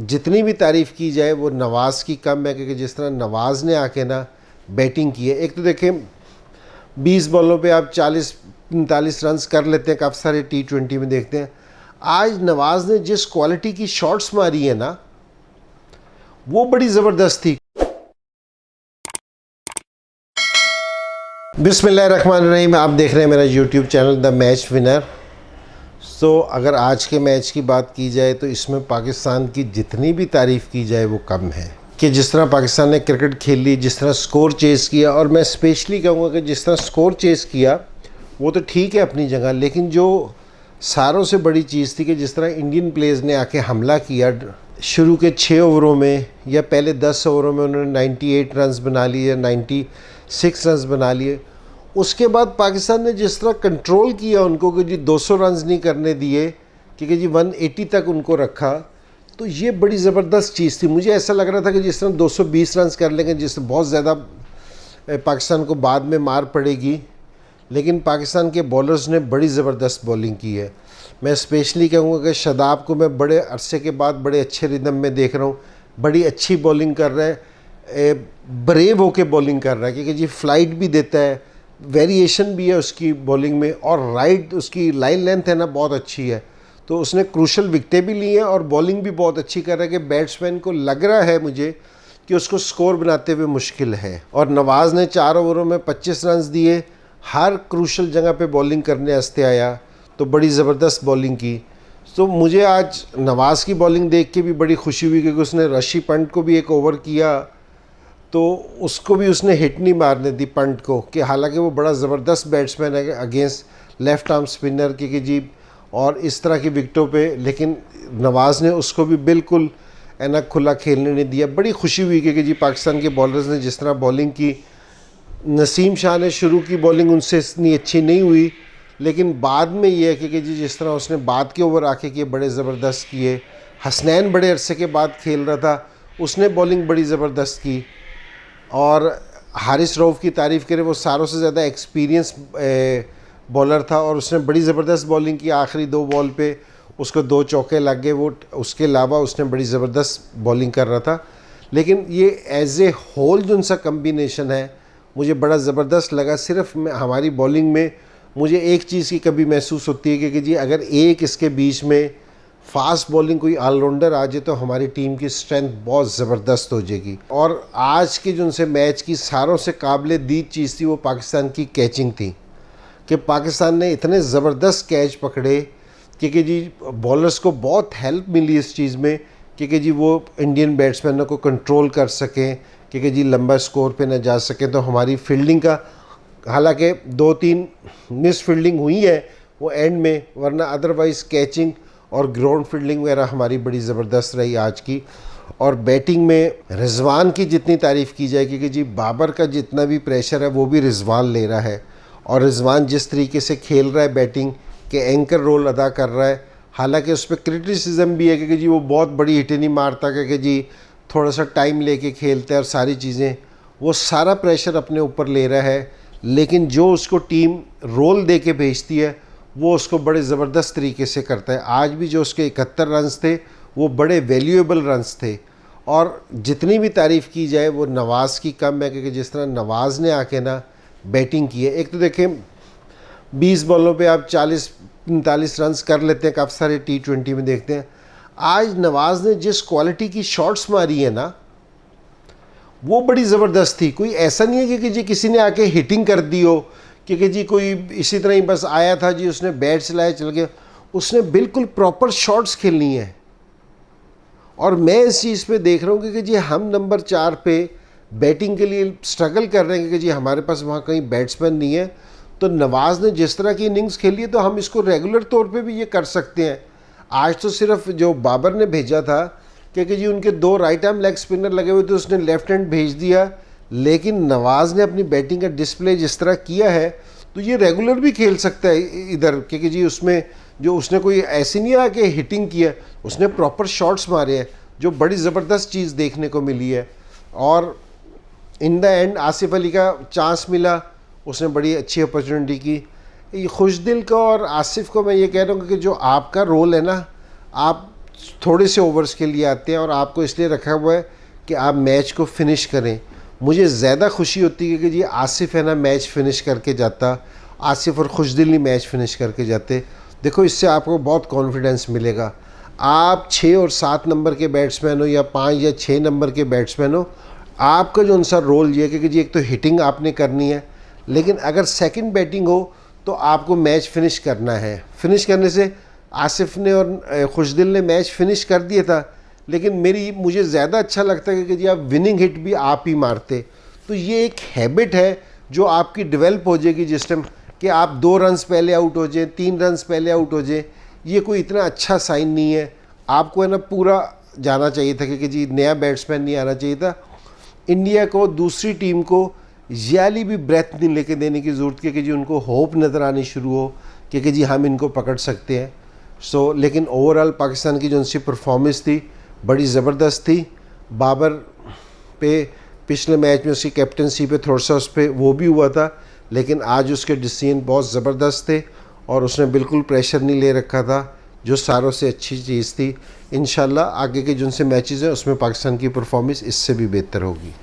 जितनी भी तारीफ़ की जाए वो नवाज़ की कम है, क्योंकि जिस तरह नवाज़ ने आके ना बैटिंग की है। एक तो देखें 20 बॉलों पे आप 40-45 रन कर लेते हैं, काफ़ी सारे T20 में देखते हैं। आज नवाज़ ने जिस क्वालिटी की शॉट्स मारी है ना, वो बड़ी ज़बरदस्त थी। बिस्मिल्लाहिर्रहमानिर्रहीम, आप देख रहे हैं मेरा YouTube channel the match winner. अगर आज के मैच की बात की जाए तो इसमें पाकिस्तान की जितनी भी तारीफ़ की जाए वो कम है। कि जिस तरह पाकिस्तान ने क्रिकेट खेली, जिस तरह स्कोर चेज़ किया, और मैं स्पेशली कहूँगा कि जिस तरह स्कोर चेज़ किया वो तो ठीक है अपनी जगह, लेकिन जो सारों से बड़ी चीज़ थी कि जिस तरह इंडियन प्लेयर्स ने आके हमला किया शुरू के 6 ओवरों में या पहले 10 ओवरों में उन्होंने 98 रन्स बना लिए, 96 रन्स बना लिए। उसके बाद पाकिस्तान ने जिस तरह कंट्रोल किया उनको कि जी 200 रन्स नहीं करने दिए, क्योंकि जी 180 तक उनको रखा, तो ये बड़ी ज़बरदस्त चीज़ थी। मुझे ऐसा लग रहा था कि जिस तरह 220 रन्स कर लेंगे, जिससे बहुत ज़्यादा पाकिस्तान को बाद में मार पड़ेगी, लेकिन पाकिस्तान के बॉलर्स ने बड़ी ज़बरदस्त बॉलिंग की है। मैं स्पेशली कहूँगा कि शादाब को मैं बड़े अरसे के बाद बड़े अच्छे रिदम में देख रहा हूँ, बड़ी अच्छी बॉलिंग कर रहा है, ब्रेव होके बॉलिंग कर रहा है, क्योंकि जी फ्लाइट भी देता है, वेरिएशन भी है उसकी बॉलिंग में, और राइट उसकी लाइन लेंथ है ना बहुत अच्छी है। तो उसने क्रूशल विकेटें भी ली हैं और बॉलिंग भी बहुत अच्छी कर रहा है कि बैट्समैन को लग रहा है मुझे कि उसको स्कोर बनाते हुए मुश्किल है। और नवाज़ ने 4 ओवरों में 25 रन्स दिए, हर क्रूशल जगह पे बॉलिंग करने वास्ते आया, तो बड़ी ज़बरदस्त बॉलिंग की। तो मुझे आज नवाज़ की बॉलिंग देख के भी बड़ी खुशी हुई, क्योंकि उसने ऋषि पंत को भी एक ओवर किया तो उसको भी उसने हिट नहीं मारने दी पंत को, कि हालांकि वो बड़ा ज़बरदस्त बैट्समैन है अगेंस्ट लेफ़्ट आर्म स्पिनर की जी और इस तरह की विकेटों पे, लेकिन नवाज़ ने उसको भी बिल्कुल ना खुला खेलने नहीं दिया। बड़ी खुशी हुई कि जी पाकिस्तान के बॉलर्स ने जिस तरह बॉलिंग की। नसीम शाह ने शुरू की बॉलिंग उनसे इतनी अच्छी नहीं हुई, लेकिन बाद में ये है कि जी जिस तरह उसने बाद के ओवर आके किए बड़े ज़बरदस्त किए। हसनैन बड़े अरसे के बाद खेल रहा था, उसने बॉलिंग बड़ी ज़बरदस्त की। और हारिस रऊफ़ की तारीफ़ करें, वो सारों से ज़्यादा एक्सपीरियंस बॉलर था और उसने बड़ी ज़बरदस्त बॉलिंग की। आखिरी 2 बॉल पे उसको 2 चौके लग गए, वो उसके अलावा उसने बड़ी ज़बरदस्त बॉलिंग कर रहा था। लेकिन ये एज़ ए होल जो उनका कम्बिनेशन है मुझे बड़ा ज़बरदस्त लगा। सिर्फ हमारी बॉलिंग में मुझे एक चीज़ की कभी महसूस होती है कि जी अगर एक इसके बीच में फास्ट बॉलिंग कोई ऑलराउंडर आ जाए तो हमारी टीम की स्ट्रेंथ बहुत ज़बरदस्त हो जाएगी। और आज की जो उनसे मैच की सारों से काबिल दीद चीज़ थी वो पाकिस्तान की कैचिंग थी, कि पाकिस्तान ने इतने ज़बरदस्त कैच पकड़े कि जी बॉलर्स को बहुत हेल्प मिली इस चीज़ में, कि जी वो इंडियन बैट्समैनों को कंट्रोल कर सकें, कि जी लंबा स्कोर पे ना जा सकें। तो हमारी फील्डिंग का, हालांकि 2-3 मिस फील्डिंग हुई है वो एंड में, वरना अदरवाइज़ कैचिंग और ग्राउंड फील्डिंग वगैरह हमारी बड़ी ज़बरदस्त रही आज की। और बैटिंग में रिजवान की जितनी तारीफ़ की जाए, क्योंकि जी बाबर का जितना भी प्रेशर है वो भी रिजवान ले रहा है, और रिजवान जिस तरीके से खेल रहा है बैटिंग के एंकर रोल अदा कर रहा है। हालांकि उस पर क्रिटिसिज्म भी है कि जी वो बहुत बड़ी हिटें नहीं मारता, कि जी थोड़ा सा टाइम लेके खेलते हैं और सारी चीज़ें, वो सारा प्रेशर अपने ऊपर ले रहा है। लेकिन जो उसको टीम रोल दे के भेजती है वो उसको बड़े ज़बरदस्त तरीके से करता है। आज भी जो उसके 71 रन्स थे वो बड़े वैल्यूएबल रन्स थे। और जितनी भी तारीफ़ की जाए वो नवाज़ की कम है, क्योंकि जिस तरह नवाज़ ने आके ना बैटिंग की है। एक तो देखें 20 बॉलों पे आप 40-45 रन्स कर लेते हैं, काफ़ी सारे T20 में देखते हैं। आज नवाज़ ने जिस क्वालिटी की शॉट्स मारी है ना वो बड़ी ज़बरदस्त थी। कोई ऐसा नहीं है कि जी किसी ने आके हिटिंग कर दी हो, क्योंकि जी कोई इसी तरह ही बस आया था जी उसने बैट चलाया चल गया। उसने बिल्कुल प्रॉपर शॉट्स खेलनी है। और मैं इस चीज़ पे देख रहा हूँ कि जी हम नंबर 4 पे बैटिंग के लिए स्ट्रगल कर रहे हैं, कि जी हमारे पास वहाँ कहीं बैट्समैन नहीं है। तो नवाज़ ने जिस तरह की इनिंग्स खेली है तो हम इसको रेगुलर तौर पे भी ये कर सकते हैं। आज तो सिर्फ जो बाबर ने भेजा था, क्योंकि जी उनके 2 राइट आर्म लेग स्पिनर लगे हुए थे, उसने लेफ़्ट हैंड भेज दिया। लेकिन नवाज़ ने अपनी बैटिंग का डिस्प्ले जिस तरह किया है तो ये रेगुलर भी खेल सकता है इधर, क्योंकि जी उसमें जो उसने कोई ऐसी नहीं है कि हिटिंग किया, उसने प्रॉपर शॉट्स मारे हैं, जो बड़ी ज़बरदस्त चीज़ देखने को मिली है। और in the end Asif Ali का चांस मिला, उसने बड़ी अच्छी अपॉर्चुनिटी की। ये खुशदिल को और आसिफ को मैं ये कह रहा हूँ कि जो आपका रोल है ना, आप थोड़े से ओवर्स के लिए आते हैं और आपको इसलिए रखा हुआ है कि आप मैच को फिनिश करें। मुझे ज़्यादा खुशी होती है कि जी आसिफ है ना मैच फिनिश करके जाता, आसिफ और खुशदिली मैच फिनिश करके जाते। देखो इससे आपको बहुत कॉन्फिडेंस मिलेगा। आप 6 और 7 नंबर के बैट्समैन हो या 5 या 6 नंबर के बैट्समैन हो, आपका जो उनसा रोल ये है कि जी एक तो हिटिंग आपने करनी है, लेकिन अगर सेकंड बैटिंग हो तो आपको मैच फिनिश करना है। फिनिश करने से आसिफ ने और खुशदिल ने मैच फिनिश कर दिया था, लेकिन मुझे ज़्यादा अच्छा लगता है कि जी आप विनिंग हिट भी आप ही मारते। तो ये एक हैबिट है जो आपकी डेवलप हो जाएगी जिस टाइम कि आप 2 रन्स पहले आउट हो जाए, 3 रन्स पहले आउट हो जाए। ये कोई इतना अच्छा साइन नहीं है। आपको है ना पूरा जाना चाहिए था कि जी नया बैट्समैन नहीं आना चाहिए था। इंडिया को, दूसरी टीम को याली भी ब्रेथ नहीं लेके देने की ज़रूरत है कि जी उनको होप नज़र आनी शुरू हो कि जी हम इनको पकड़ सकते हैं। लेकिन ओवरऑल पाकिस्तान की जो उनकी परफॉर्मेंस थी बड़ी ज़बरदस्त थी। बाबर पे पिछले मैच में उसकी कैप्टनसी पे थोड़ा सा उस पर वो भी हुआ था, लेकिन आज उसके डिसीजन बहुत ज़बरदस्त थे और उसने बिल्कुल प्रेशर नहीं ले रखा था, जो सारों से अच्छी चीज़ थी। इंशाल्लाह आगे के जिनसे मैचेस हैं उसमें पाकिस्तान की परफॉर्मेंस इससे भी बेहतर होगी।